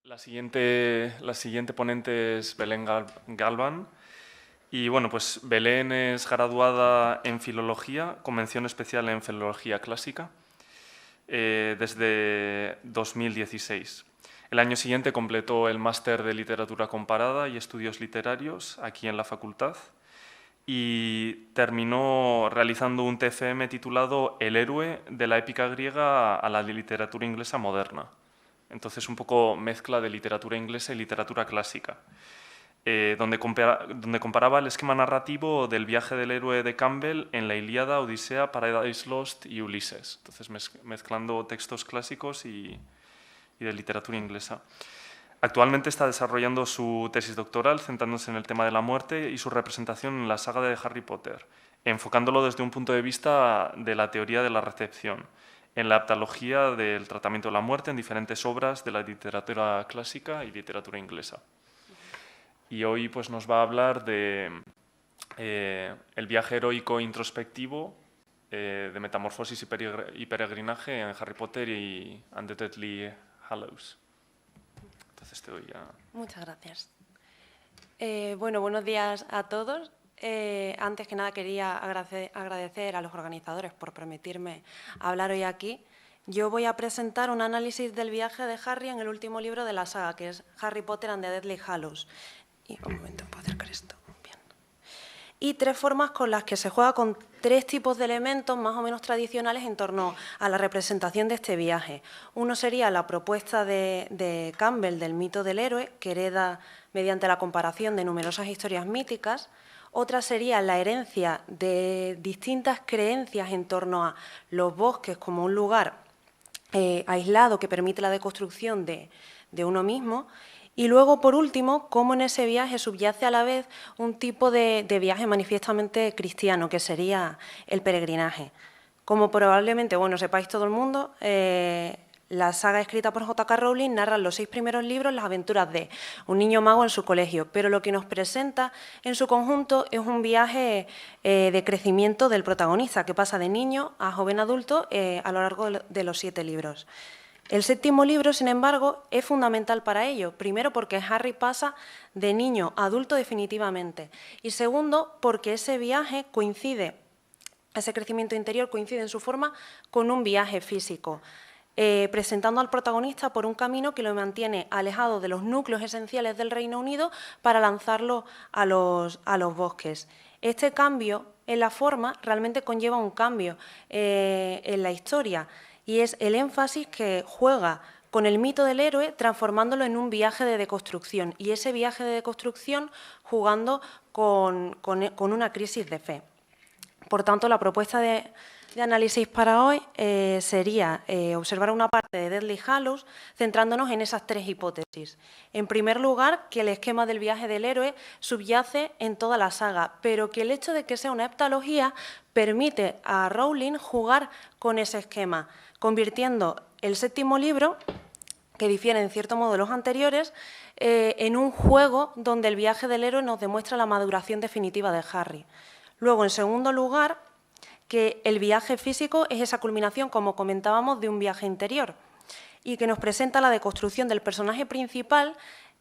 La siguiente ponente es Belén Galván. Y bueno, pues Belén es graduada en Filología, con mención especial en Filología Clásica, desde 2016. El año siguiente completó el máster de Literatura Comparada y Estudios Literarios aquí en la facultad y terminó realizando un TFM titulado El héroe de la épica griega a la literatura inglesa moderna. Entonces, un poco mezcla de literatura inglesa y literatura clásica, donde comparaba el esquema narrativo del viaje del héroe de Campbell en la Ilíada, Odisea, Paradise Lost y Ulises. Entonces, mezclando textos clásicos y de literatura inglesa. Actualmente está desarrollando su tesis doctoral centrándose en el tema de la muerte y su representación en la saga de Harry Potter, enfocándolo desde un punto de vista de la teoría de la recepción, en la haptalogía del tratamiento de la muerte en diferentes obras de la literatura clásica y literatura inglesa. Y hoy pues, nos va a hablar de el viaje heroico introspectivo de metamorfosis y peregrinaje en Harry Potter y And the Deathly Hallows. Entonces te doy ya... Muchas gracias. Bueno, buenos días a todos. Antes que nada quería agradecer a los organizadores por permitirme hablar hoy aquí. Yo voy a presentar un análisis del viaje de Harry en el último libro de la saga, que es Harry Potter and the Deathly Hallows. Y un momento, ¿puedo acercar esto? Bien. Y tres formas con las que se juega con tres tipos de elementos más o menos tradicionales en torno a la representación de este viaje. Uno sería la propuesta de Campbell del mito del héroe, que hereda mediante la comparación de numerosas historias míticas. Otra sería la herencia de distintas creencias en torno a los bosques como un lugar aislado que permite la deconstrucción de uno mismo. Y luego, por último, cómo en ese viaje subyace a la vez un tipo de viaje manifiestamente cristiano, que sería el peregrinaje. Como probablemente sepáis todo el mundo, la saga escrita por J.K. Rowling narra los 6 primeros libros las aventuras de un niño mago en su colegio, pero lo que nos presenta en su conjunto es un viaje de crecimiento del protagonista, que pasa de niño a joven adulto a lo largo de los 7 libros. El 7º libro, sin embargo, es fundamental para ello. Primero, porque Harry pasa de niño a adulto definitivamente. Y segundo, porque ese viaje coincide, ese crecimiento interior coincide en su forma con un viaje físico, presentando al protagonista por un camino que lo mantiene alejado de los núcleos esenciales del Reino Unido para lanzarlo a los bosques. Este cambio en la forma realmente conlleva un cambio en la historia, y es el énfasis que juega con el mito del héroe transformándolo en un viaje de deconstrucción, y ese viaje de deconstrucción jugando con una crisis de fe. Por tanto, la propuesta de análisis para hoy sería observar una parte de Deathly Hallows centrándonos en esas 3 hipótesis. En primer lugar, que el esquema del viaje del héroe subyace en toda la saga, pero que el hecho de que sea una heptalogía permite a Rowling jugar con ese esquema, convirtiendo el 7º libro, que difiere en cierto modo de los anteriores, en un juego donde el viaje del héroe nos demuestra la maduración definitiva de Harry. Luego, en segundo lugar, que el viaje físico es esa culminación, como comentábamos, de un viaje interior y que nos presenta la deconstrucción del personaje principal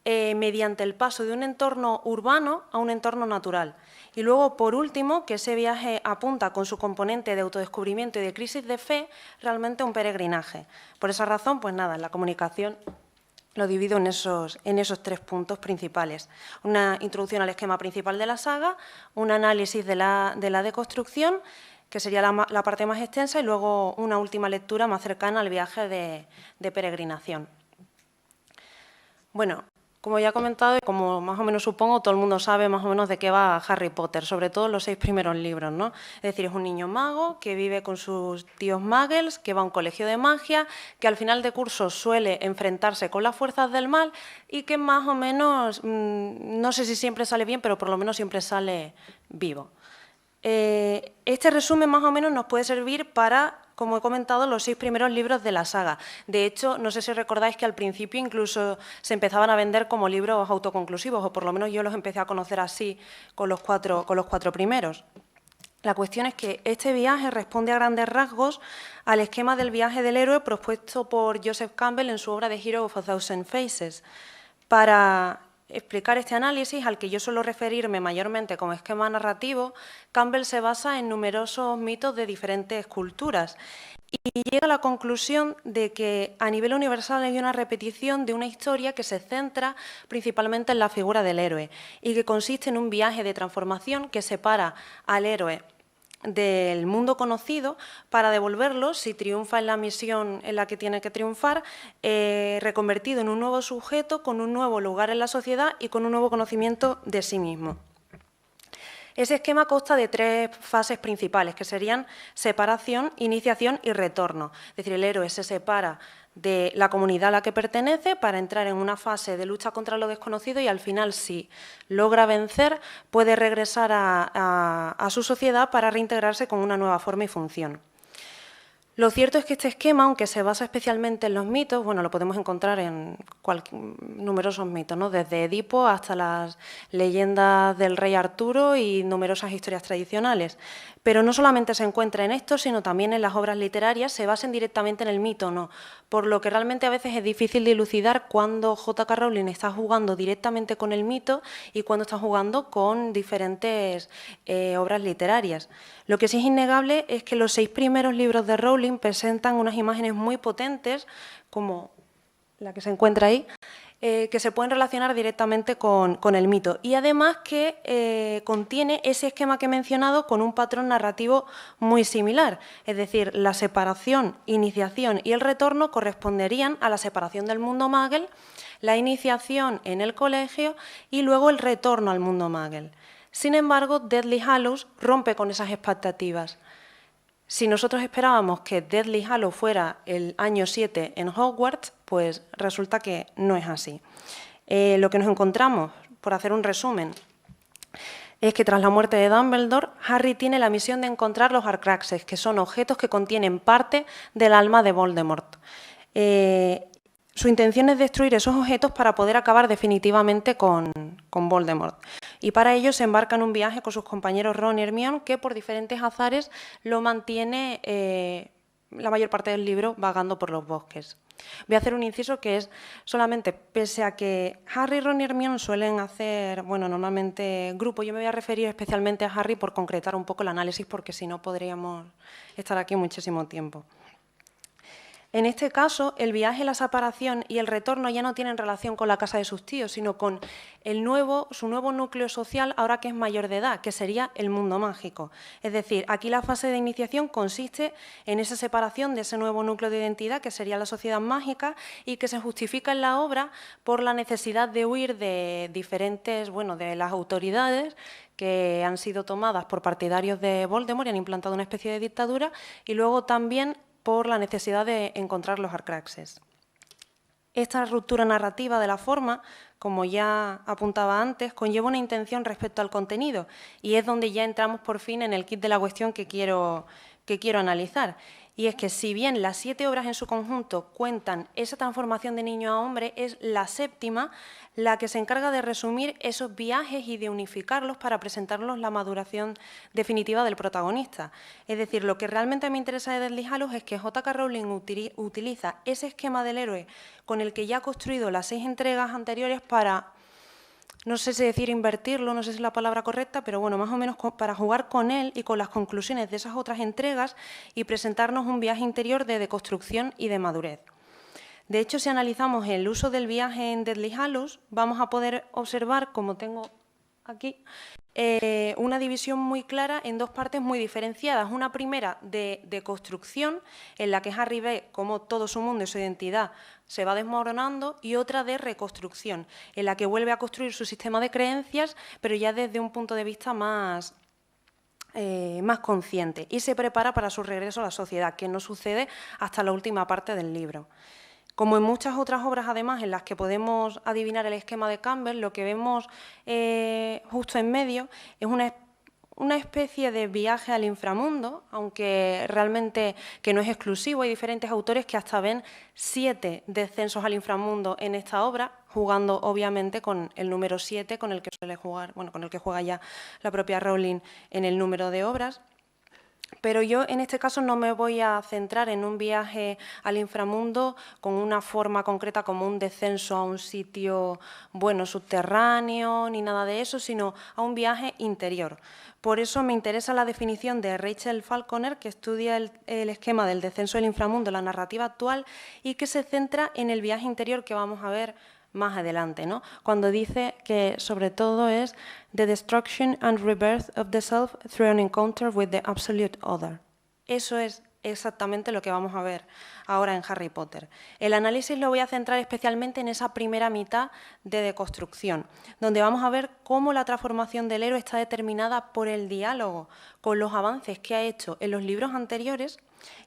mediante el paso de un entorno urbano a un entorno natural. Y luego, por último, que ese viaje apunta con su componente de autodescubrimiento y de crisis de fe realmente a un peregrinaje. Por esa razón, pues nada, en la comunicación lo divido en esos 3 puntos principales. Una introducción al esquema principal de la saga, un análisis de la deconstrucción, que sería la parte más extensa, y luego una última lectura más cercana al viaje de peregrinación. Bueno, como ya he comentado y como más o menos supongo, todo el mundo sabe más o menos de qué va Harry Potter, sobre todo los 6 primeros libros, ¿no? Es decir, es un niño mago que vive con sus tíos muggles, que va a un colegio de magia, que al final de curso suele enfrentarse con las fuerzas del mal y que más o menos, no sé si siempre sale bien, pero por lo menos siempre sale vivo. Este resumen más o menos nos puede servir para, como he comentado, los 6 primeros libros de la saga. De hecho, no sé si recordáis que al principio incluso se empezaban a vender como libros autoconclusivos, o por lo menos yo los empecé a conocer así con los cuatro primeros. La cuestión es que este viaje responde a grandes rasgos al esquema del viaje del héroe propuesto por Joseph Campbell en su obra The Hero of a Thousand Faces. Para explicar este análisis, al que yo suelo referirme mayormente como esquema narrativo, Campbell se basa en numerosos mitos de diferentes culturas y llega a la conclusión de que a nivel universal hay una repetición de una historia que se centra principalmente en la figura del héroe y que consiste en un viaje de transformación que separa al héroe del mundo conocido para devolverlo, si triunfa en la misión en la que tiene que triunfar, reconvertido en un nuevo sujeto, con un nuevo lugar en la sociedad y con un nuevo conocimiento de sí mismo. Ese esquema consta de 3 fases principales, que serían separación, iniciación y retorno. Es decir, el héroe se separa de la comunidad a la que pertenece para entrar en una fase de lucha contra lo desconocido y al final, si logra vencer, puede regresar a su sociedad para reintegrarse con una nueva forma y función. Lo cierto es que este esquema, aunque se basa especialmente en los mitos, bueno, lo podemos encontrar en numerosos mitos, ¿no? Desde Edipo hasta las leyendas del rey Arturo y numerosas historias tradicionales. Pero no solamente se encuentra en esto, sino también en las obras literarias, se basen directamente en el mito, ¿no? Por lo que realmente a veces es difícil dilucidar cuándo J.K. Rowling está jugando directamente con el mito y cuándo está jugando con diferentes obras literarias. Lo que sí es innegable es que los 6 primeros libros de Rowling presentan unas imágenes muy potentes, como la que se encuentra ahí, que se pueden relacionar directamente con el mito. Y además que contiene ese esquema que he mencionado con un patrón narrativo muy similar. Es decir, la separación, iniciación y el retorno corresponderían a la separación del mundo Muggle, la iniciación en el colegio y luego el retorno al mundo Muggle. Sin embargo, Deathly Hallows rompe con esas expectativas. Si nosotros esperábamos que Deathly Hallows fuera el año 7 en Hogwarts, pues resulta que no es así. Lo que nos encontramos, por hacer un resumen, es que tras la muerte de Dumbledore, Harry tiene la misión de encontrar los Horcruxes, que son objetos que contienen parte del alma de Voldemort. Su intención es destruir esos objetos para poder acabar definitivamente con Voldemort. Y para ello se embarca en un viaje con sus compañeros Ron y Hermione, que por diferentes azares lo mantiene la mayor parte del libro vagando por los bosques. Voy a hacer un inciso que es solamente, pese a que Harry, Ron y Hermione suelen hacer, bueno, normalmente grupo, yo me voy a referir especialmente a Harry por concretar un poco el análisis, porque si no podríamos estar aquí muchísimo tiempo. En este caso, el viaje, la separación y el retorno ya no tienen relación con la casa de sus tíos, sino con su nuevo núcleo social, ahora que es mayor de edad, que sería el mundo mágico. Es decir, aquí la fase de iniciación consiste en esa separación de ese nuevo núcleo de identidad, que sería la sociedad mágica, y que se justifica en la obra por la necesidad de huir de de las autoridades que han sido tomadas por partidarios de Voldemort y han implantado una especie de dictadura, y luego también por la necesidad de encontrar los Horcruxes. Esta ruptura narrativa de la forma, como ya apuntaba antes, conlleva una intención respecto al contenido y es donde ya entramos por fin en el kit de la cuestión que quiero analizar. Y es que si bien las 7 obras en su conjunto cuentan esa transformación de niño a hombre, es la 7ª la que se encarga de resumir esos viajes y de unificarlos para presentarnos la maduración definitiva del protagonista. Es decir, lo que realmente me interesa de Deathly Hallows es que J.K. Rowling utiliza ese esquema del héroe con el que ya ha construido las 6 entregas anteriores para, no sé si decir invertirlo, no sé si es la palabra correcta, pero bueno, más o menos para jugar con él y con las conclusiones de esas otras entregas y presentarnos un viaje interior de deconstrucción y de madurez. De hecho, si analizamos el uso del viaje en Deathly Hallows, vamos a poder observar, como tengo aquí, una división muy clara en 2 partes muy diferenciadas. Una primera de construcción, en la que Harry ve cómo todo su mundo y su identidad se va desmoronando, y otra de reconstrucción, en la que vuelve a construir su sistema de creencias, pero ya desde un punto de vista más consciente, y se prepara para su regreso a la sociedad, que no sucede hasta la última parte del libro. Como en muchas otras obras, además, en las que podemos adivinar el esquema de Campbell, lo que vemos justo en medio es una especie de viaje al inframundo, aunque realmente que no es exclusivo. Hay diferentes autores que hasta ven 7 descensos al inframundo en esta obra, jugando obviamente con el número 7, con el que suele jugar, con el que juega ya la propia Rowling en el número de obras. Pero yo en este caso no me voy a centrar en un viaje al inframundo con una forma concreta como un descenso a un sitio, bueno, subterráneo, ni nada de eso, sino a un viaje interior. Por eso me interesa la definición de Rachel Falconer, que estudia el esquema del descenso del inframundo, la narrativa actual, y que se centra en el viaje interior que vamos a ver más adelante, ¿no? Cuando dice que sobre todo es the destruction and rebirth of the self through an encounter with the absolute other. Eso es exactamente lo que vamos a ver ahora en Harry Potter. El análisis lo voy a centrar especialmente en esa primera mitad de deconstrucción, donde vamos a ver cómo la transformación del héroe está determinada por el diálogo con los avances que ha hecho en los libros anteriores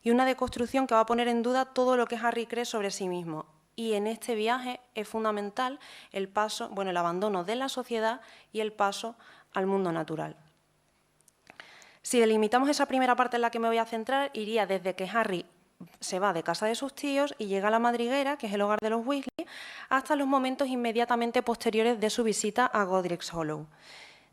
y una deconstrucción que va a poner en duda todo lo que Harry cree sobre sí mismo. Y en este viaje es fundamental el paso, bueno, el abandono de la sociedad y el paso al mundo natural. Si delimitamos esa primera parte en la que me voy a centrar, iría desde que Harry se va de casa de sus tíos y llega a la madriguera, que es el hogar de los Weasley, hasta los momentos inmediatamente posteriores de su visita a Godric's Hollow.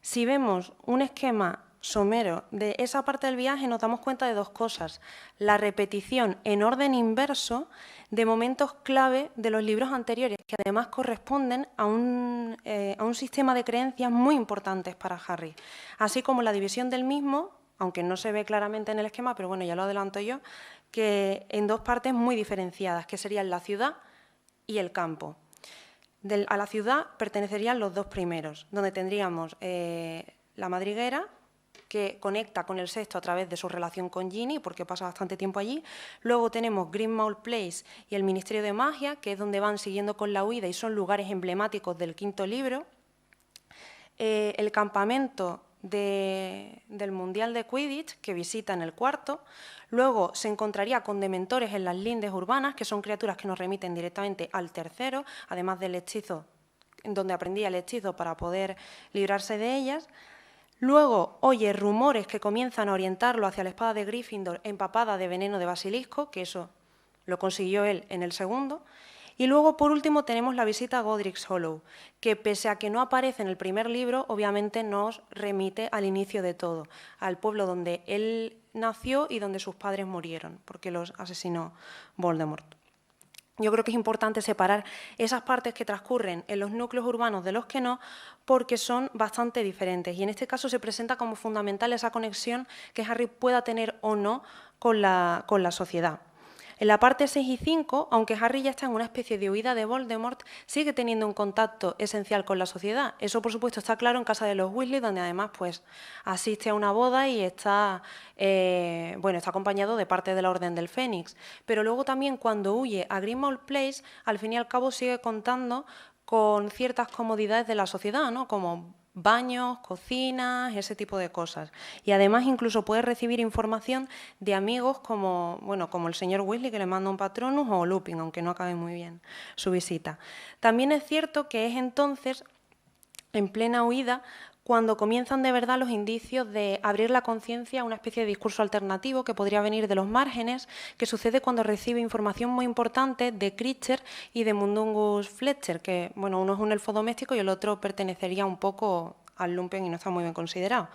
Si vemos un esquema somero de esa parte del viaje, nos damos cuenta de dos cosas. La repetición en orden inverso de momentos clave de los libros anteriores, que además corresponden a un sistema de creencias muy importantes para Harry, así como la división del mismo, aunque no se ve claramente en el esquema, pero bueno, ya lo adelanto yo, que en dos partes muy diferenciadas, que serían la ciudad y el campo. A la ciudad pertenecerían los dos primeros, donde tendríamos la madriguera, que conecta con el sexto a través de su relación con Ginny, porque pasa bastante tiempo allí. Luego tenemos Grimmauld Place y el Ministerio de Magia, que es donde van siguiendo con la huida y son lugares emblemáticos del quinto libro. El campamento del Mundial de Quidditch, que visita en el cuarto. Luego se encontraría con dementores en las lindes urbanas, que son criaturas que nos remiten directamente al tercero, además del hechizo, donde aprendía el hechizo para poder librarse de ellas. Luego oye rumores que comienzan a orientarlo hacia la espada de Gryffindor empapada de veneno de basilisco, que eso lo consiguió él en el segundo. Y luego, por último, tenemos la visita a Godric's Hollow, que pese a que no aparece en el primer libro, obviamente nos remite al inicio de todo, al pueblo donde él nació y donde sus padres murieron, porque los asesinó Voldemort. Yo creo que es importante separar esas partes que transcurren en los núcleos urbanos de los que no, porque son bastante diferentes. Y en este caso se presenta como fundamental esa conexión que Harry pueda tener o no con la sociedad. En la parte 6 y 5, aunque Harry ya está en una especie de huida de Voldemort, sigue teniendo un contacto esencial con la sociedad. Eso, por supuesto, está claro en casa de los Weasley, donde además pues, asiste a una boda y está acompañado de parte de la Orden del Fénix. Pero luego también cuando huye a Grimmauld Place, al fin y al cabo sigue contando con ciertas comodidades de la sociedad, ¿no? Como baños, cocinas, ese tipo de cosas. Y además incluso puede recibir información de amigos como el señor Weasley, que le manda un Patronus, o Lupin, aunque no acabe muy bien su visita. También es cierto que es entonces, en plena huida, cuando comienzan de verdad los indicios de abrir la conciencia a una especie de discurso alternativo que podría venir de los márgenes, que sucede cuando recibe información muy importante de Critcher y de Mundungus Fletcher, que uno es un elfo doméstico y el otro pertenecería un poco al Lumpen y no está muy bien considerado.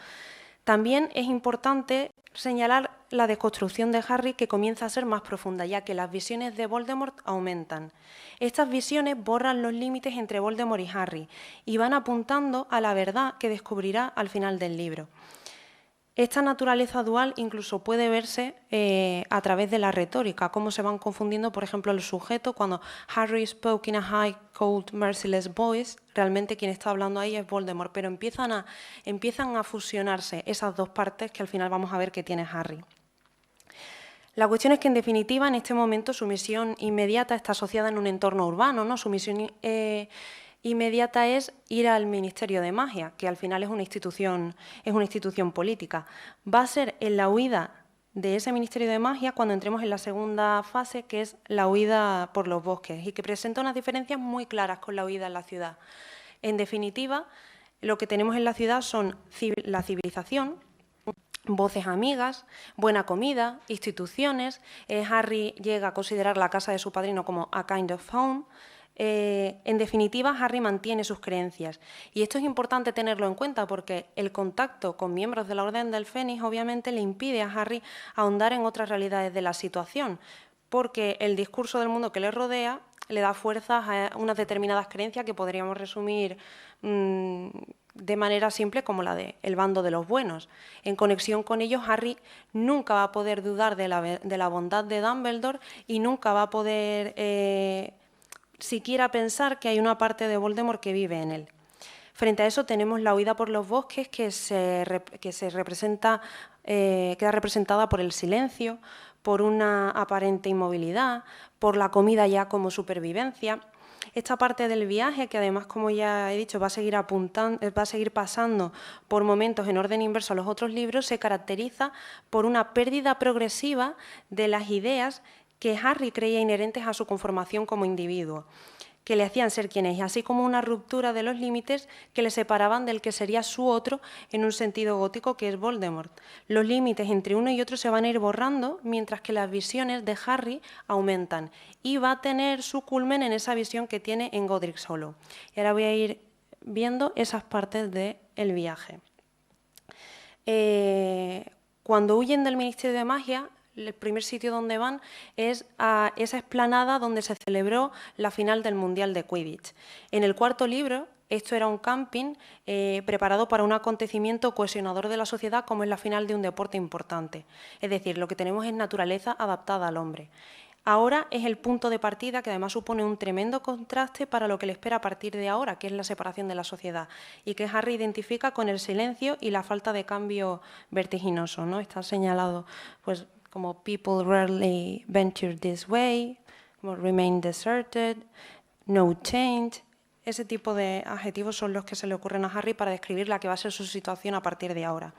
También es importante señalar la deconstrucción de Harry, que comienza a ser más profunda, ya que las visiones de Voldemort aumentan. Estas visiones borran los límites entre Voldemort y Harry y van apuntando a la verdad que descubrirá al final del libro. Esta naturaleza dual incluso puede verse a través de la retórica, cómo se van confundiendo, por ejemplo, los sujetos. Cuando Harry spoke in a high, cold, merciless voice, realmente quien está hablando ahí es Voldemort, pero empiezan a fusionarse esas dos partes que al final vamos a ver que tiene Harry. La cuestión es que, en definitiva, en este momento su misión inmediata está asociada en un entorno urbano, ¿no? Su misión inmediata es ir al Ministerio de Magia, que al final es una institución política. Va a ser en la huida de ese Ministerio de Magia cuando entremos en la segunda fase, que es la huida por los bosques, y que presenta unas diferencias muy claras con la huida en la ciudad. En definitiva, lo que tenemos en la ciudad son la civilización, voces amigas, buena comida, instituciones. Harry llega a considerar la casa de su padrino como a kind of home. En definitiva, Harry mantiene sus creencias. Y esto es importante tenerlo en cuenta porque el contacto con miembros de la Orden del Fénix obviamente le impide a Harry ahondar en otras realidades de la situación, porque el discurso del mundo que le rodea le da fuerzas a unas determinadas creencias que podríamos resumir de manera simple como la de el bando de los buenos. En conexión con ellos, Harry nunca va a poder dudar de la bondad de Dumbledore y nunca va a poder siquiera pensar que hay una parte de Voldemort que vive en él. Frente a eso tenemos la huida por los bosques queda representada por el silencio, por una aparente inmovilidad, por la comida ya como supervivencia. Esta parte del viaje, que además, como ya he dicho, va a seguir pasando por momentos en orden inverso a los otros libros, se caracteriza por una pérdida progresiva de las ideas que Harry creía inherentes a su conformación como individuo, que le hacían ser quien es, así como una ruptura de los límites que le separaban del que sería su otro en un sentido gótico, que es Voldemort. Los límites entre uno y otro se van a ir borrando, mientras que las visiones de Harry aumentan, y va a tener su culmen en esa visión que tiene en Godric's Hollow. Y ahora voy a ir viendo esas partes del viaje. Cuando huyen del Ministerio de Magia, el primer sitio donde van es a esa explanada donde se celebró la final del Mundial de Quidditch. En el cuarto libro, esto era un camping preparado para un acontecimiento cohesionador de la sociedad como es la final de un deporte importante. Es decir, lo que tenemos es naturaleza adaptada al hombre. Ahora es el punto de partida que además supone un tremendo contraste para lo que le espera a partir de ahora, que es la separación de la sociedad, y que Harry identifica con el silencio y la falta de cambio vertiginoso, ¿no? Está señalado pues, como people rarely venture this way, como remain deserted, no change. Ese tipo de adjetivos son los que se le ocurren a Harry para describir la que va a ser su situación a partir de ahora.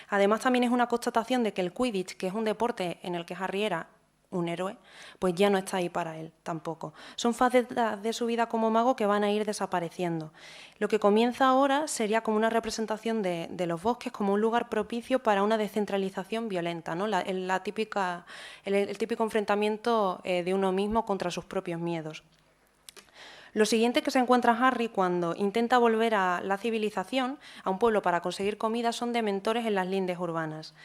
Además, también es una constatación de que el Quidditch, que es un deporte en el que Harry era un héroe, pues ya no está ahí para él tampoco. Son facetas de su vida como mago que van a ir desapareciendo. Lo que comienza ahora sería como una representación de los bosques como un lugar propicio para una descentralización violenta, ¿no? el típico enfrentamiento de uno mismo contra sus propios miedos. Lo siguiente que se encuentra Harry cuando intenta volver a la civilización, a un pueblo para conseguir comida, son dementores en las lindes urbanas.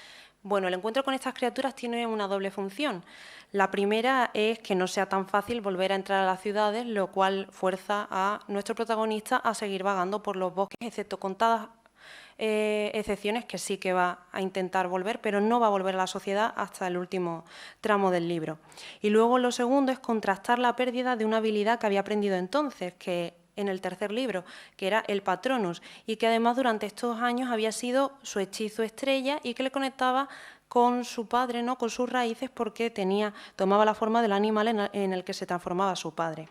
Bueno, el encuentro con estas criaturas tiene una doble función. La primera es que no sea tan fácil volver a entrar a las ciudades, lo cual fuerza a nuestro protagonista a seguir vagando por los bosques, excepto contadas excepciones que sí que va a intentar volver, pero no va a volver a la sociedad hasta el último tramo del libro. Y luego lo segundo es contrastar la pérdida de una habilidad que había aprendido entonces, que en el tercer libro, que era el Patronus, y que además durante estos años había sido su hechizo estrella y que le conectaba con su padre, ¿no? Con sus raíces, porque tomaba la forma del animal en el que se transformaba su padre.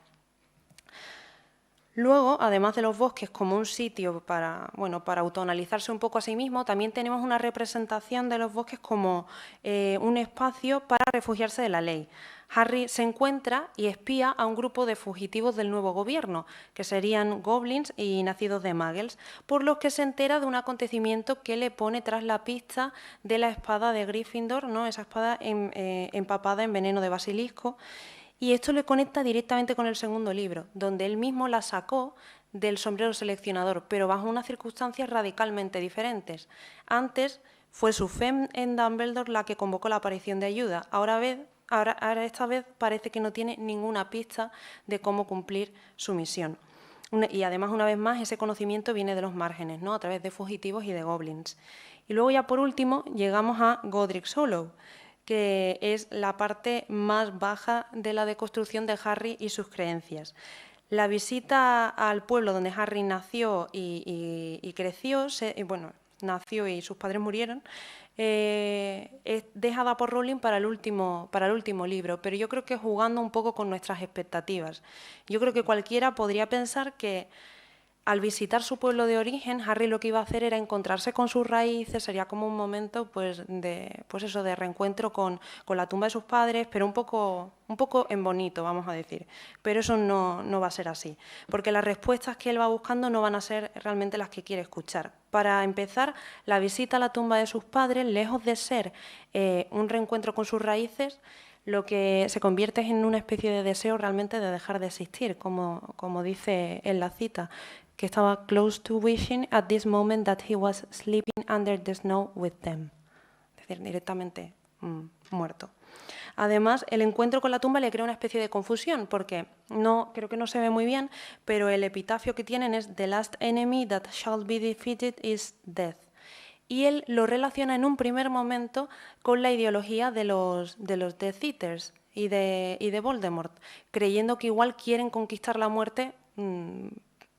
Luego, además de los bosques como un sitio para autoanalizarse un poco a sí mismo, también tenemos una representación de los bosques como un espacio para refugiarse de la ley. Harry se encuentra y espía a un grupo de fugitivos del nuevo gobierno, que serían goblins y nacidos de muggles, por los que se entera de un acontecimiento que le pone tras la pista de la espada de Gryffindor, ¿no? Esa espada empapada en veneno de basilisco. Y esto le conecta directamente con el segundo libro, donde él mismo la sacó del sombrero seleccionador, pero bajo unas circunstancias radicalmente diferentes. Antes fue su fe en Dumbledore la que convocó la aparición de ayuda. Ahora esta vez parece que no tiene ninguna pista de cómo cumplir su misión. Y además, una vez más, ese conocimiento viene de los márgenes, ¿no? A través de fugitivos y de goblins. Y luego ya por último llegamos a Godric's Hollow, que es la parte más baja de la deconstrucción de Harry y sus creencias. La visita al pueblo donde Harry nació y creció, nació y sus padres murieron, es dejada por Rowling para el último libro, pero yo creo que jugando un poco con nuestras expectativas. Yo creo que cualquiera podría pensar que al visitar su pueblo de origen, Harry lo que iba a hacer era encontrarse con sus raíces, sería como un momento de reencuentro con la tumba de sus padres, pero un poco en bonito, vamos a decir. Pero eso no va a ser así, porque las respuestas que él va buscando no van a ser realmente las que quiere escuchar. Para empezar, la visita a la tumba de sus padres, lejos de ser un reencuentro con sus raíces, lo que se convierte es en una especie de deseo realmente de dejar de existir, como dice en la cita, que estaba close to wishing at this moment that he was sleeping under the snow with them. Es decir, directamente muerto. Además, el encuentro con la tumba le crea una especie de confusión, porque creo que no se ve muy bien, pero el epitafio que tienen es "The last enemy that shall be defeated is death". Y él lo relaciona en un primer momento con la ideología de los Death Eaters y de Voldemort, creyendo que igual quieren conquistar la muerte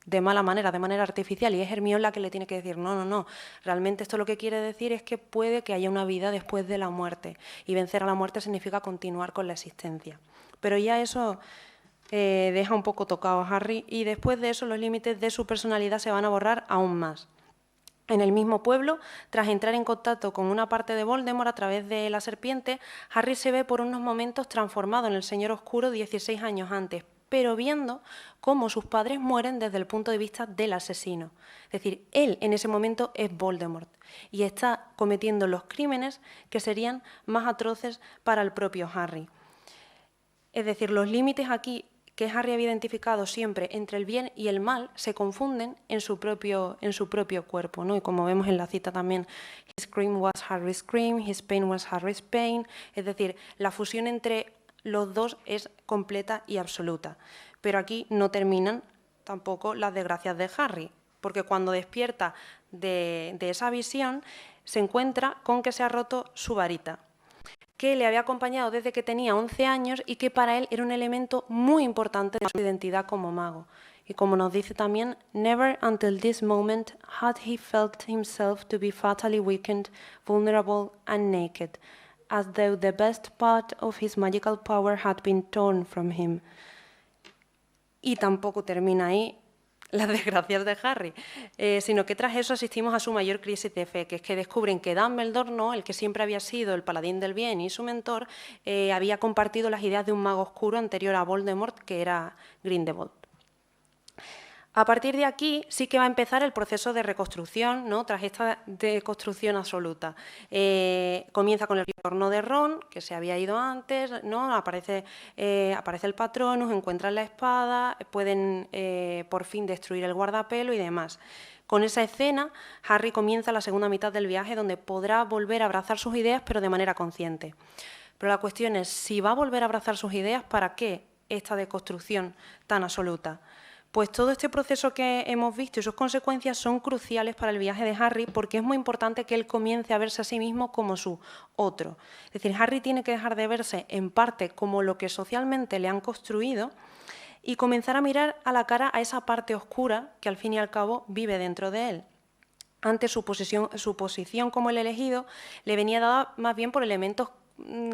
de mala manera, de manera artificial, y es Hermione la que le tiene que decir, no, realmente esto lo que quiere decir es que puede que haya una vida después de la muerte, y vencer a la muerte significa continuar con la existencia. Pero ya eso deja un poco tocado a Harry, y después de eso los límites de su personalidad se van a borrar aún más. En el mismo pueblo, tras entrar en contacto con una parte de Voldemort a través de la serpiente, Harry se ve por unos momentos transformado en el Señor Oscuro 16 años antes, pero viendo cómo sus padres mueren desde el punto de vista del asesino. Es decir, él en ese momento es Voldemort y está cometiendo los crímenes que serían más atroces para el propio Harry. Es decir, los límites aquí que Harry había identificado siempre entre el bien y el mal se confunden en su propio cuerpo, ¿no? Y como vemos en la cita también, his scream was Harry's scream, his pain was Harry's pain. Es decir, la fusión entre los dos es completa y absoluta. Pero aquí no terminan tampoco las desgracias de Harry, porque cuando despierta de esa visión se encuentra con que se ha roto su varita, que le había acompañado desde que tenía 11 años y que para él era un elemento muy importante de su identidad como mago. Y como nos dice también, never until this moment had he felt himself to be fatally weakened, vulnerable and naked, as though the best part of his magical power had been torn from him. Y tampoco termina ahí las desgracias de Harry, sino que tras eso asistimos a su mayor crisis de fe, que es que descubren que Dumbledore, ¿no?, el que siempre había sido el paladín del bien y su mentor, había compartido las ideas de un mago oscuro anterior a Voldemort, que era Grindelwald. A partir de aquí sí que va a empezar el proceso de reconstrucción, ¿no?, tras esta deconstrucción absoluta. Comienza con el retorno de Ron, que se había ido antes, ¿no? Aparece el Patronus, encuentran la espada, pueden por fin destruir el guardapelo y demás. Con esa escena, Harry comienza la segunda mitad del viaje, donde podrá volver a abrazar sus ideas, pero de manera consciente. Pero la cuestión es, si va a volver a abrazar sus ideas, ¿para qué esta deconstrucción tan absoluta? Pues todo este proceso que hemos visto y sus consecuencias son cruciales para el viaje de Harry, porque es muy importante que él comience a verse a sí mismo como su otro. Es decir, Harry tiene que dejar de verse en parte como lo que socialmente le han construido y comenzar a mirar a la cara a esa parte oscura que al fin y al cabo vive dentro de él. Antes su posición como el elegido le venía dada más bien por elementos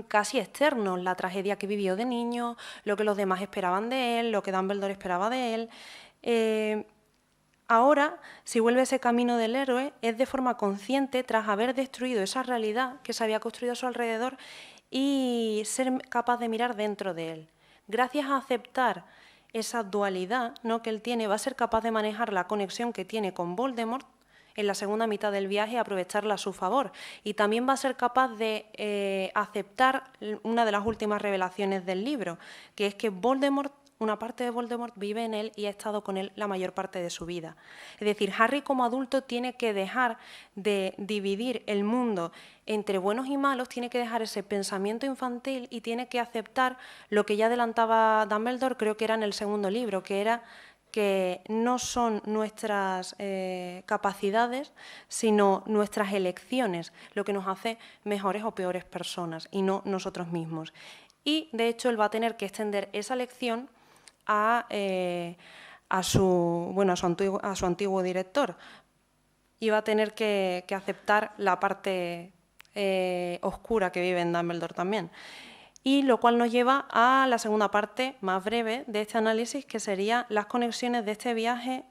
casi externos, la tragedia que vivió de niño, lo que los demás esperaban de él, lo que Dumbledore esperaba de él. Ahora, si vuelve ese camino del héroe, es de forma consciente tras haber destruido esa realidad que se había construido a su alrededor y ser capaz de mirar dentro de él. Gracias a aceptar esa dualidad, ¿no?, que él tiene, va a ser capaz de manejar la conexión que tiene con Voldemort en la segunda mitad del viaje, aprovecharla a su favor. Y también va a ser capaz de aceptar una de las últimas revelaciones del libro, que es que una parte de Voldemort vive en él y ha estado con él la mayor parte de su vida. Es decir, Harry como adulto tiene que dejar de dividir el mundo entre buenos y malos, tiene que dejar ese pensamiento infantil y tiene que aceptar lo que ya adelantaba Dumbledore, creo que era en el segundo libro, que era que no son nuestras capacidades, sino nuestras elecciones, lo que nos hace mejores o peores personas, y no nosotros mismos. Y, de hecho, él va a tener que extender esa lección a su antiguo director, y va a tener que aceptar la parte oscura que vive en Dumbledore también. Y lo cual nos lleva a la segunda parte más breve de este análisis, que serían las conexiones de este viaje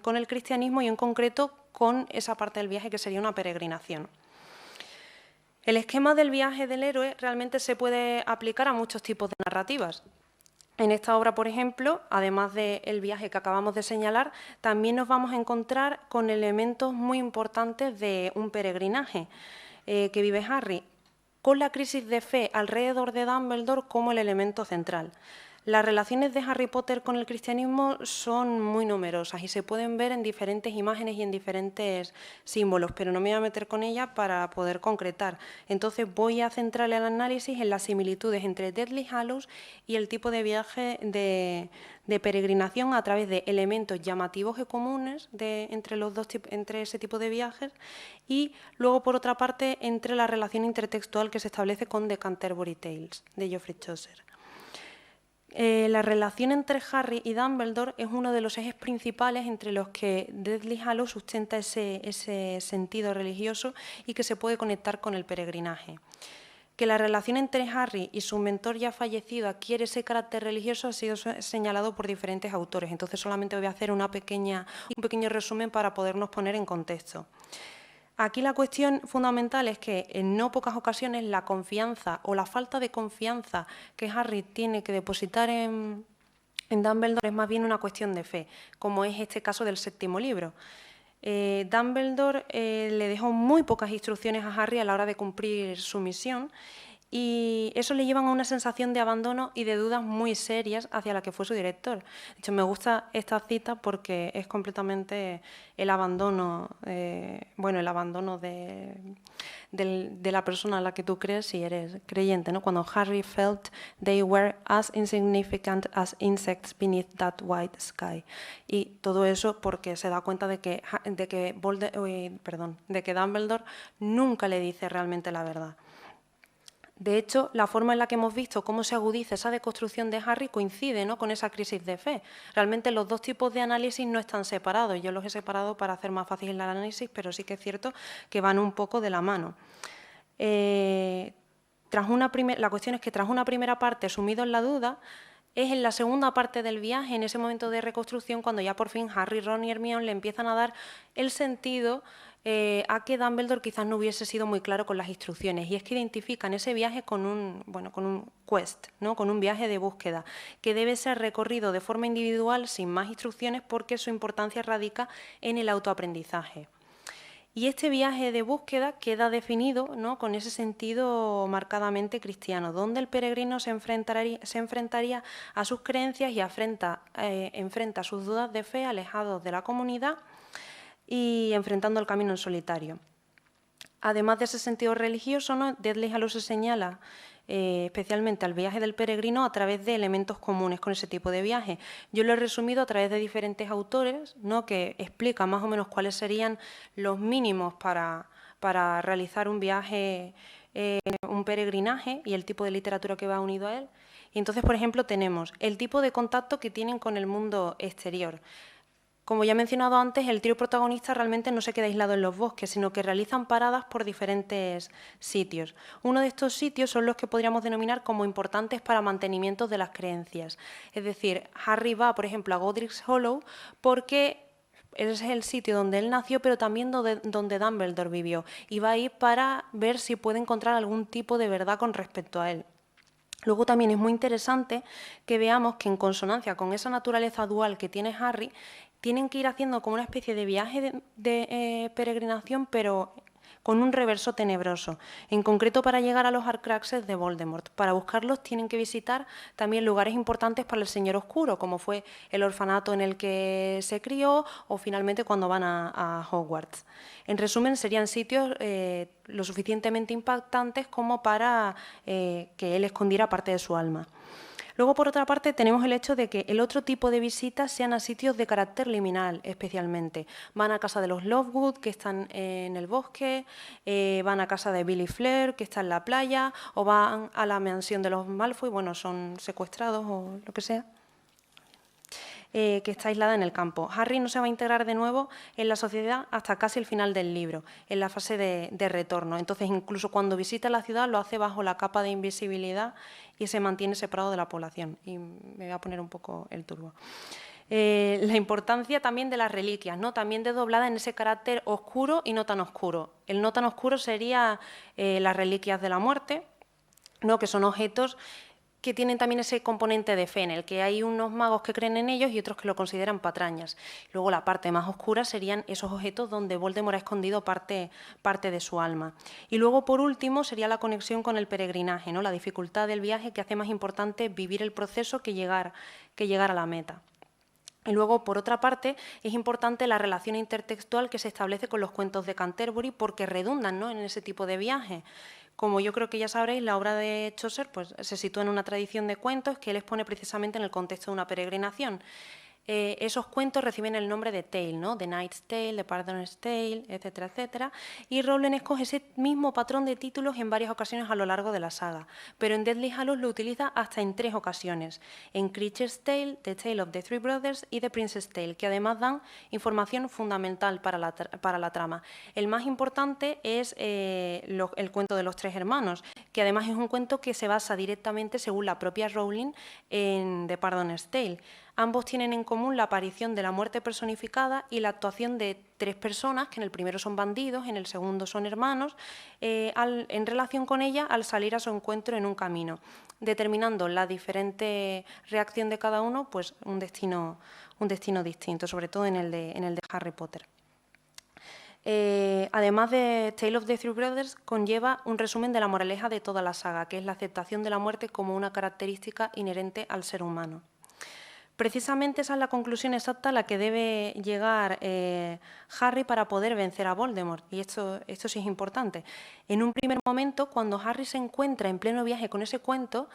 con el cristianismo y en concreto con esa parte del viaje que sería una peregrinación. El esquema del viaje del héroe realmente se puede aplicar a muchos tipos de narrativas. En esta obra, por ejemplo, además del viaje que acabamos de señalar, también nos vamos a encontrar con elementos muy importantes de un peregrinaje que vive Harry. con la crisis de fe alrededor de Dumbledore como el elemento central. Las relaciones de Harry Potter con el cristianismo son muy numerosas y se pueden ver en diferentes imágenes y en diferentes símbolos, pero no me voy a meter con ellas para poder concretar. Entonces voy a centrar el análisis en las similitudes entre Deathly Hallows y el tipo de viaje de peregrinación a través de elementos llamativos y comunes entre ese tipo de viajes, y luego, por otra parte, entre la relación intertextual que se establece con The Canterbury Tales, de Geoffrey Chaucer. La relación entre Harry y Dumbledore es uno de los ejes principales entre los que Deathly Hallows sustenta ese sentido religioso y que se puede conectar con el peregrinaje. Que la relación entre Harry y su mentor ya fallecido adquiere ese carácter religioso ha sido señalado por diferentes autores, entonces solamente voy a hacer un pequeño resumen para podernos poner en contexto. Aquí la cuestión fundamental es que en no pocas ocasiones la confianza o la falta de confianza que Harry tiene que depositar en Dumbledore es más bien una cuestión de fe, como es este caso del séptimo libro. Dumbledore le dejó muy pocas instrucciones a Harry a la hora de cumplir su misión, y eso le lleva a una sensación de abandono y de dudas muy serias hacia la que fue su director. De hecho, me gusta esta cita porque es completamente el abandono, de la persona a la que tú crees si eres creyente, ¿no? Cuando Harry felt they were as insignificant as insects beneath that white sky. Y todo eso porque se da cuenta de que Dumbledore nunca le dice realmente la verdad. De hecho, la forma en la que hemos visto cómo se agudiza esa deconstrucción de Harry coincide, ¿no?, con esa crisis de fe. Realmente los dos tipos de análisis no están separados. Yo los he separado para hacer más fácil el análisis, pero sí que es cierto que van un poco de la mano. La cuestión es que tras una primera parte sumido en la duda, es en la segunda parte del viaje, en ese momento de reconstrucción, cuando ya por fin Harry, Ron y Hermione le empiezan a dar el sentido a que Dumbledore quizás no hubiese sido muy claro con las instrucciones, y es que identifican ese viaje con un quest, ¿no?, con un viaje de búsqueda, que debe ser recorrido de forma individual sin más instrucciones porque su importancia radica en el autoaprendizaje. Y este viaje de búsqueda queda definido, ¿no?, con ese sentido marcadamente cristiano, donde el peregrino se enfrentaría a sus creencias y enfrenta sus dudas de fe alejados de la comunidad y enfrentando el camino en solitario. Además de ese sentido religioso, ¿no?, Deathly Hallows se señala especialmente al viaje del peregrino a través de elementos comunes con ese tipo de viaje. Yo lo he resumido a través de diferentes autores, ¿no?, que explican más o menos cuáles serían los mínimos para realizar un viaje, un peregrinaje, y el tipo de literatura que va unido a él. Y entonces, por ejemplo, tenemos el tipo de contacto que tienen con el mundo exterior. Como ya he mencionado antes, el trío protagonista realmente no se queda aislado en los bosques, sino que realizan paradas por diferentes sitios. Uno de estos sitios son los que podríamos denominar como importantes para mantenimiento de las creencias. Es decir, Harry va, por ejemplo, a Godric's Hollow porque ese es el sitio donde él nació, pero también donde Dumbledore vivió, y va a ir para ver si puede encontrar algún tipo de verdad con respecto a él. Luego también es muy interesante que veamos que en consonancia con esa naturaleza dual que tiene Harry, tienen que ir haciendo como una especie de viaje de peregrinación, pero con un reverso tenebroso, en concreto para llegar a los Horcruxes de Voldemort. Para buscarlos tienen que visitar también lugares importantes para el Señor Oscuro, como fue el orfanato en el que se crió o finalmente cuando van a Hogwarts. En resumen, serían sitios lo suficientemente impactantes como para que él escondiera parte de su alma. Luego, por otra parte, tenemos el hecho de que el otro tipo de visitas sean a sitios de carácter liminal, especialmente. Van a casa de los Lovegood, que están en el bosque, van a casa de Billy Fleur, que está en la playa, o van a la mansión de los Malfoy, son secuestrados o lo que sea, que está aislada en el campo. Harry no se va a integrar de nuevo en la sociedad hasta casi el final del libro, en la fase de retorno. Entonces, incluso cuando visita la ciudad, lo hace bajo la capa de invisibilidad y se mantiene separado de la población. Y me voy a poner un poco el turbo. La importancia también de las reliquias, ¿no?, también desdoblada en ese carácter oscuro y no tan oscuro. El no tan oscuro sería las reliquias de la muerte, ¿no?, que son objetos que tienen también ese componente de fe, en el que hay unos magos que creen en ellos y otros que lo consideran patrañas. Luego la parte más oscura serían esos objetos donde Voldemort ha escondido parte de su alma. Y luego, por último, sería la conexión con el peregrinaje, ¿no? La dificultad del viaje que hace más importante vivir el proceso que llegar a la meta. Y luego, por otra parte, es importante la relación intertextual que se establece con los cuentos de Canterbury porque redundan, ¿no?, en ese tipo de viaje. Como yo creo que ya sabréis, la obra de Chaucer pues, se sitúa en una tradición de cuentos que él expone precisamente en el contexto de una peregrinación. Esos cuentos reciben el nombre de Tale, ¿no? The Knight's Tale, The Pardon's Tale, etcétera, etcétera. Y Rowling escoge ese mismo patrón de títulos en varias ocasiones a lo largo de la saga, pero en Deathly Hallows lo utiliza hasta en 3 ocasiones, en Creature's Tale, The Tale of the Three Brothers y The Prince's Tale, que además dan información fundamental para la trama. El más importante es el cuento de los 3 hermanos, que además es un cuento que se basa directamente, según la propia Rowling, en The Pardon's Tale. Ambos tienen en común la aparición de la muerte personificada y la actuación de 3 personas, que en el primero son bandidos, en el segundo son hermanos, en relación con ella al salir a su encuentro en un camino, determinando la diferente reacción de cada uno, pues un destino distinto, sobre todo en el de Harry Potter. Además de Tale of the Three Brothers, conlleva un resumen de la moraleja de toda la saga, que es la aceptación de la muerte como una característica inherente al ser humano. Precisamente esa es la conclusión exacta a la que debe llegar Harry para poder vencer a Voldemort, y esto sí es importante. En un primer momento, cuando Harry se encuentra en pleno viaje con ese cuento,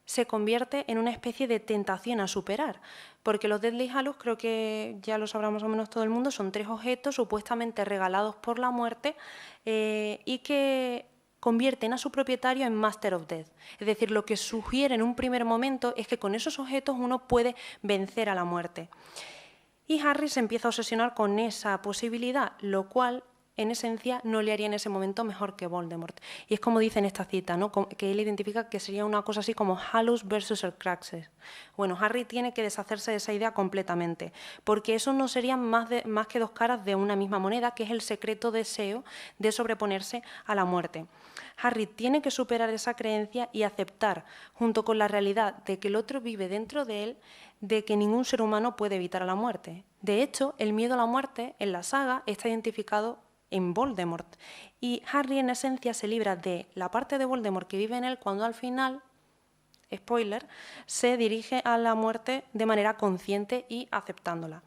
se convierte en una especie de tentación a superar, porque los Deathly Hallows, creo que ya lo sabrá más o menos todo el mundo, son 3 objetos supuestamente regalados por la muerte y que convierten a su propietario en Master of Death. Es decir, lo que sugiere en un primer momento es que con esos objetos uno puede vencer a la muerte. Y Harry se empieza a obsesionar con esa posibilidad, lo cual en esencia no le haría en ese momento mejor que Voldemort. Y es como dice en esta cita, ¿no?, que él identifica que sería una cosa así como Hallows versus Horcruxes. Bueno, Harry tiene que deshacerse de esa idea completamente, porque eso no serían más que 2 caras de una misma moneda, que es el secreto deseo de sobreponerse a la muerte. Harry tiene que superar esa creencia y aceptar, junto con la realidad de que el otro vive dentro de él, de que ningún ser humano puede evitar a la muerte. De hecho, el miedo a la muerte en la saga está identificado en Voldemort. Y Harry, en esencia, se libra de la parte de Voldemort que vive en él cuando al final, spoiler, se dirige a la muerte de manera consciente y aceptándola.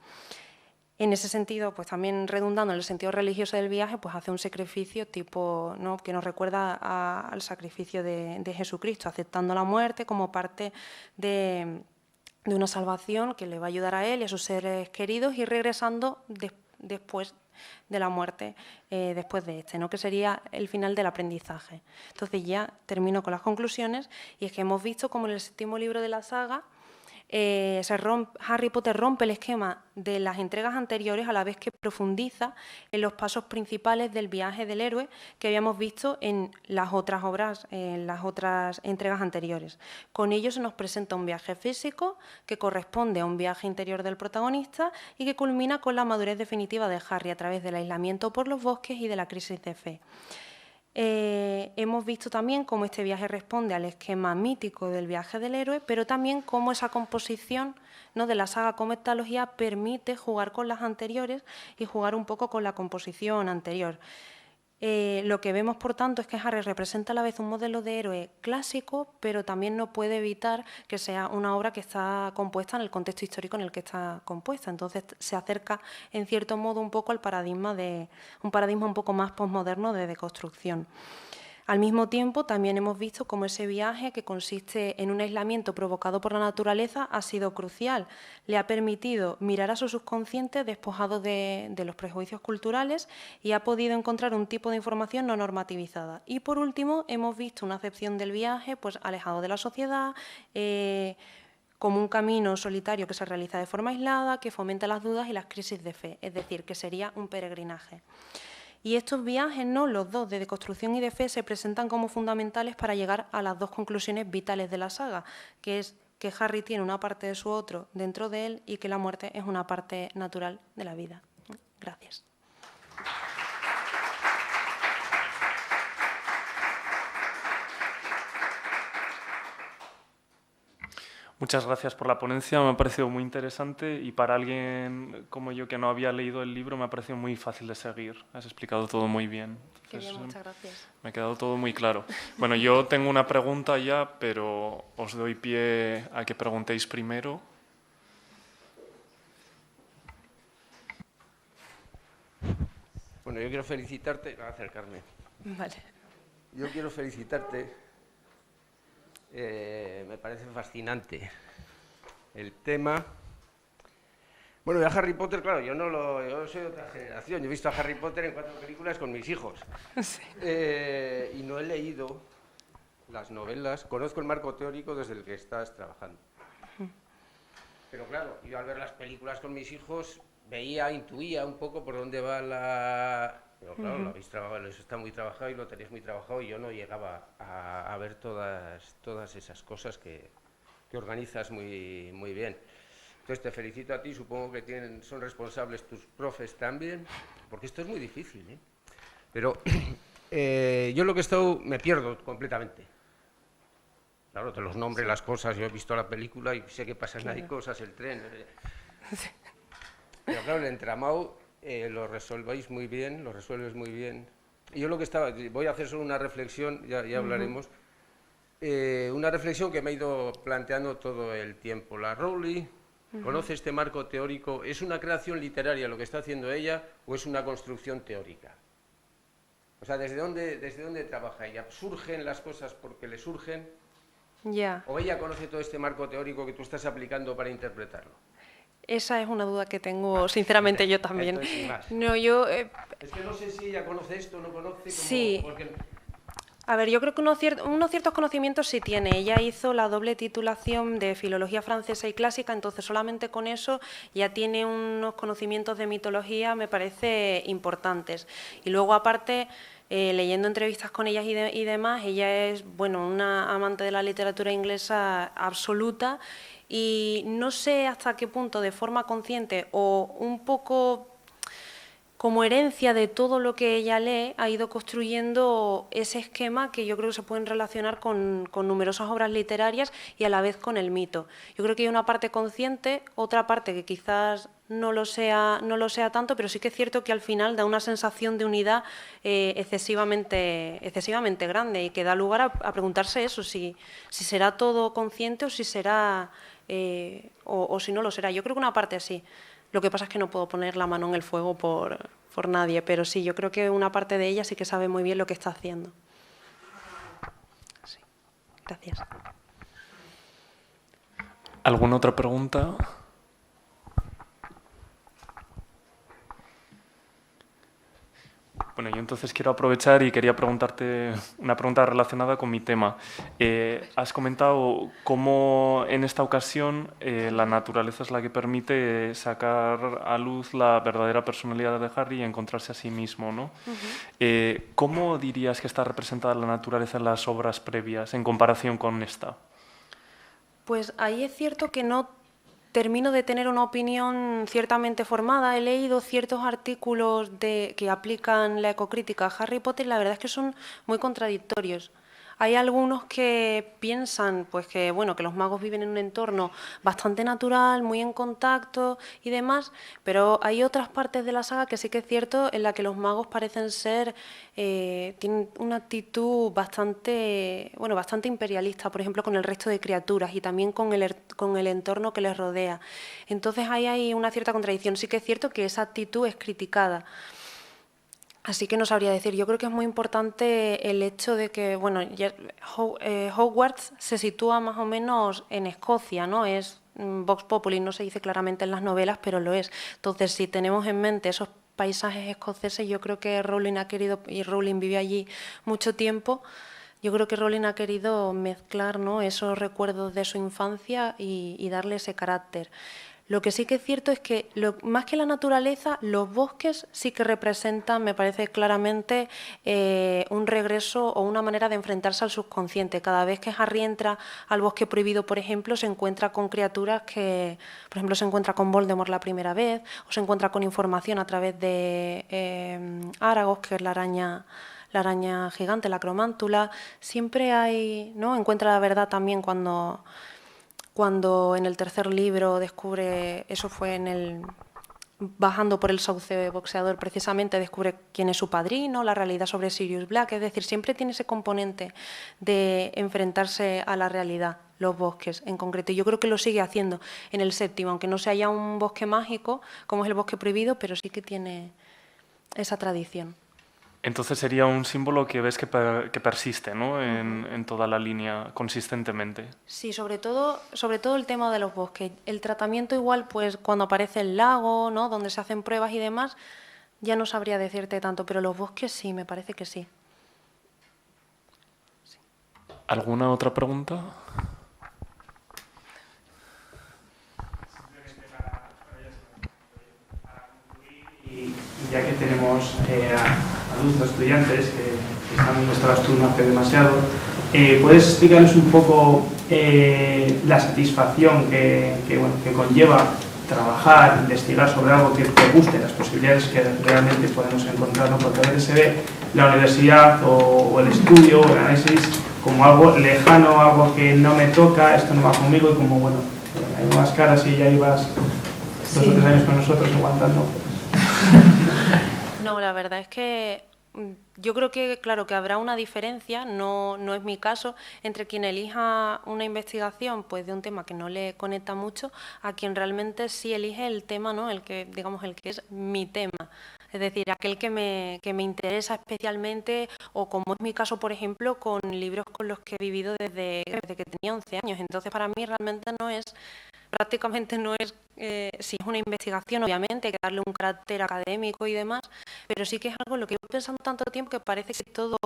En ese sentido, pues también redundando en el sentido religioso del viaje, pues hace un sacrificio tipo, ¿no?, que nos recuerda al sacrificio de Jesucristo, aceptando la muerte como parte de una salvación que le va a ayudar a él y a sus seres queridos y regresando después de la muerte, después de ¿no?, que sería el final del aprendizaje. Entonces ya termino con las conclusiones, y es que hemos visto cómo en el 7º libro de la saga Harry Potter rompe el esquema de las entregas anteriores a la vez que profundiza en los pasos principales del viaje del héroe que habíamos visto en las otras obras, en las otras entregas anteriores. Con ello se nos presenta un viaje físico que corresponde a un viaje interior del protagonista y que culmina con la madurez definitiva de Harry a través del aislamiento por los bosques y de la crisis de fe. Hemos visto también cómo este viaje responde al esquema mítico del viaje del héroe, pero también cómo esa composición, ¿no?, de la saga como hetología permite jugar con las anteriores y jugar un poco con la composición anterior. Lo que vemos, por tanto, es que Harry representa a la vez un modelo de héroe clásico, pero también no puede evitar que sea una obra que está compuesta en el contexto histórico en el que está compuesta. Entonces se acerca, en cierto modo, un poco al paradigma un poco más posmoderno de deconstrucción. Al mismo tiempo, también hemos visto cómo ese viaje, que consiste en un aislamiento provocado por la naturaleza, ha sido crucial. Le ha permitido mirar a su subconsciente despojado de los prejuicios culturales y ha podido encontrar un tipo de información no normativizada. Y por último, hemos visto una acepción del viaje pues, alejado de la sociedad, como un camino solitario que se realiza de forma aislada, que fomenta las dudas y las crisis de fe, es decir, que sería un peregrinaje. Y estos viajes, ¿no?, los dos, de deconstrucción y de fe, se presentan como fundamentales para llegar a las 2 conclusiones vitales de la saga, que es que Harry tiene una parte de su otro dentro de él y que la muerte es una parte natural de la vida. Gracias. Muchas gracias por la ponencia, me ha parecido muy interesante y para alguien como yo que no había leído el libro me ha parecido muy fácil de seguir. Has explicado todo muy bien. Qué bien, Entonces, muchas gracias. me ha quedado todo muy claro. Bueno, yo tengo una pregunta ya, pero os doy pie a que preguntéis primero. Bueno, yo quiero felicitarte, voy a acercarme. Vale. Yo quiero felicitarte. Me parece fascinante el tema. Bueno, de Harry Potter, claro, yo soy de otra generación. Yo he visto a Harry Potter en 4 películas con mis hijos. Sí. Y no he leído las novelas. Conozco el marco teórico desde el que estás trabajando. Pero claro, yo al ver las películas con mis hijos intuía un poco por dónde va la... Pero claro, lo habéis trabajado, eso está muy trabajado y lo tenéis muy trabajado y yo no llegaba a ver todas esas cosas que organizas muy, muy bien. Entonces te felicito a ti, supongo que son responsables tus profes también, porque esto es muy difícil, ¿eh? Pero yo lo que he estado, me pierdo completamente. Claro, te los nombres, las cosas, yo he visto la película y sé que pasan ahí cosas, el tren. Pero claro, el entramado lo resuelves muy bien. Y yo lo que voy a hacer solo una reflexión, ya hablaremos, una reflexión que me ha ido planteando todo el tiempo. La Rowling conoce este marco teórico, ¿es una creación literaria lo que está haciendo ella o es una construcción teórica? O sea, ¿desde dónde trabaja ella? ¿Surgen las cosas porque le surgen? Ya. ¿O ella conoce todo este marco teórico que tú estás aplicando para interpretarlo? Esa es una duda que tengo, sinceramente, yo también. Entonces, sin más. No, yo... Es que no sé si ella conoce esto o no conoce. Sí. Porque... A ver, yo creo que unos ciertos conocimientos sí tiene. Ella hizo la doble titulación de Filología Francesa y Clásica, entonces solamente con eso ya tiene unos conocimientos de mitología, me parece, importantes. Y luego, aparte, leyendo entrevistas con ellas y demás, ella es, bueno, una amante de la literatura inglesa absoluta y no sé hasta qué punto, de forma consciente o un poco como herencia de todo lo que ella lee, ha ido construyendo ese esquema que yo creo que se pueden relacionar con numerosas obras literarias y a la vez con el mito. Yo creo que hay una parte consciente, otra parte que quizás no lo sea tanto, pero sí que es cierto que al final da una sensación de unidad excesivamente grande y que da lugar a preguntarse eso, si será todo consciente o si será o si no lo será. Yo creo que una parte sí. Lo que pasa es que no puedo poner la mano en el fuego por nadie, pero sí, yo creo que una parte de ella sí que sabe muy bien lo que está haciendo. Sí, gracias. ¿Alguna otra pregunta? Bueno, yo entonces quiero aprovechar y quería preguntarte una pregunta relacionada con mi tema. Has comentado cómo en esta ocasión la naturaleza es la que permite sacar a luz la verdadera personalidad de Harry y encontrarse a sí mismo, ¿no? ¿Cómo dirías que está representada la naturaleza en las obras previas en comparación con esta? Pues ahí es cierto que no termino de tener una opinión ciertamente formada. He leído ciertos artículos que aplican la ecocrítica a Harry Potter y la verdad es que son muy contradictorios. Hay algunos que piensan pues que los magos viven en un entorno bastante natural, muy en contacto y demás, pero hay otras partes de la saga que sí que es cierto en la que los magos parecen ser tienen una actitud bastante imperialista, por ejemplo, con el resto de criaturas y también con el entorno que les rodea. Entonces ahí hay una cierta contradicción. Sí que es cierto que esa actitud es criticada. Así que no sabría decir. Yo creo que es muy importante el hecho de que, Hogwarts se sitúa más o menos en Escocia, ¿no? Es Vox Populi, no se dice claramente en las novelas, pero lo es. Entonces, si tenemos en mente esos paisajes escoceses, yo creo que Rowling ha querido, y Rowling vivió allí mucho tiempo, yo creo que Rowling ha querido mezclar, ¿no?, esos recuerdos de su infancia y darle ese carácter. Lo que sí que es cierto es que, más que la naturaleza, los bosques sí que representan, me parece claramente, un regreso o una manera de enfrentarse al subconsciente. Cada vez que Harry entra al bosque prohibido, por ejemplo, se encuentra con criaturas que, por ejemplo, se encuentra con Voldemort la primera vez, o se encuentra con información a través de Aragog, que es la araña gigante, la cromántula. Siempre hay, ¿no?, encuentra la verdad también cuando cuando en el tercer libro descubre, eso fue bajando por el sauce boxeador, precisamente descubre quién es su padrino, la realidad sobre Sirius Black, es decir, siempre tiene ese componente de enfrentarse a la realidad, los bosques en concreto, y yo creo que lo sigue haciendo en el séptimo, aunque no sea ya un bosque mágico, como es el bosque prohibido, pero sí que tiene esa tradición. Entonces sería un símbolo que ves que persiste, ¿no? En toda la línea, consistentemente. Sí, sobre todo el tema de los bosques. El tratamiento igual, pues cuando aparece el lago, ¿no? Donde se hacen pruebas y demás, ya no sabría decirte tanto, pero los bosques sí, me parece que sí. ¿Alguna otra pregunta? Y ya que tenemos adultos, estudiantes, que están en estabas tú no hace demasiado, ¿puedes explicarnos un poco la satisfacción que conlleva trabajar, investigar sobre algo que te guste, las posibilidades que realmente podemos encontrar, ¿no? Porque a veces se ve la universidad o el estudio o el análisis como algo lejano, algo que no me toca, esto no va conmigo, y como, bueno, hay nuevas caras y ya ibas 2 o 3 años con nosotros aguantando. No, la verdad es que yo creo que, claro, que habrá una diferencia, no es mi caso, entre quien elija una investigación pues de un tema que no le conecta mucho, a quien realmente sí elige el tema, ¿no? El que, digamos, el que es mi tema. Es decir, aquel que me interesa especialmente, o como es mi caso, por ejemplo, con libros con los que he vivido desde que tenía 11 años. Entonces, para mí realmente prácticamente no es, sí es una investigación, obviamente, hay que darle un carácter académico y demás, pero sí que es algo en lo que llevo pensando tanto tiempo que parece que todo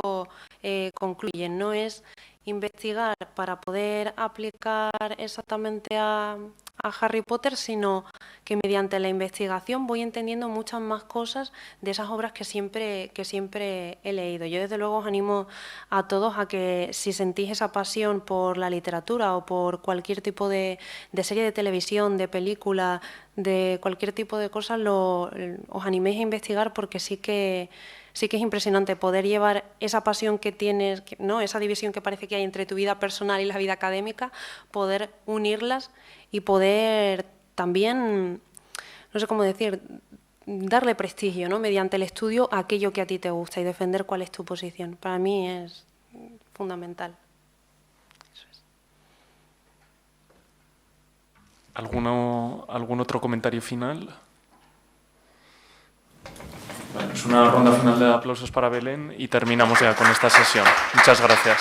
concluye. No es investigar para poder aplicar exactamente a Harry Potter, sino que mediante la investigación voy entendiendo muchas más cosas de esas obras que siempre he leído. Yo desde luego os animo a todos a que si sentís esa pasión por la literatura o por cualquier tipo de serie de televisión, de película, de cualquier tipo de cosas, os animéis a investigar, porque sí que es impresionante poder llevar esa pasión que tienes, ¿no? Esa división que parece que hay entre tu vida personal y la vida académica, poder unirlas y poder también, no sé cómo decir, darle prestigio, ¿no? Mediante el estudio a aquello que a ti te gusta y defender cuál es tu posición. Para mí es fundamental. Eso es. ¿Algún otro comentario final? Bueno, es una ronda final de aplausos para Belén y terminamos ya con esta sesión. Muchas gracias.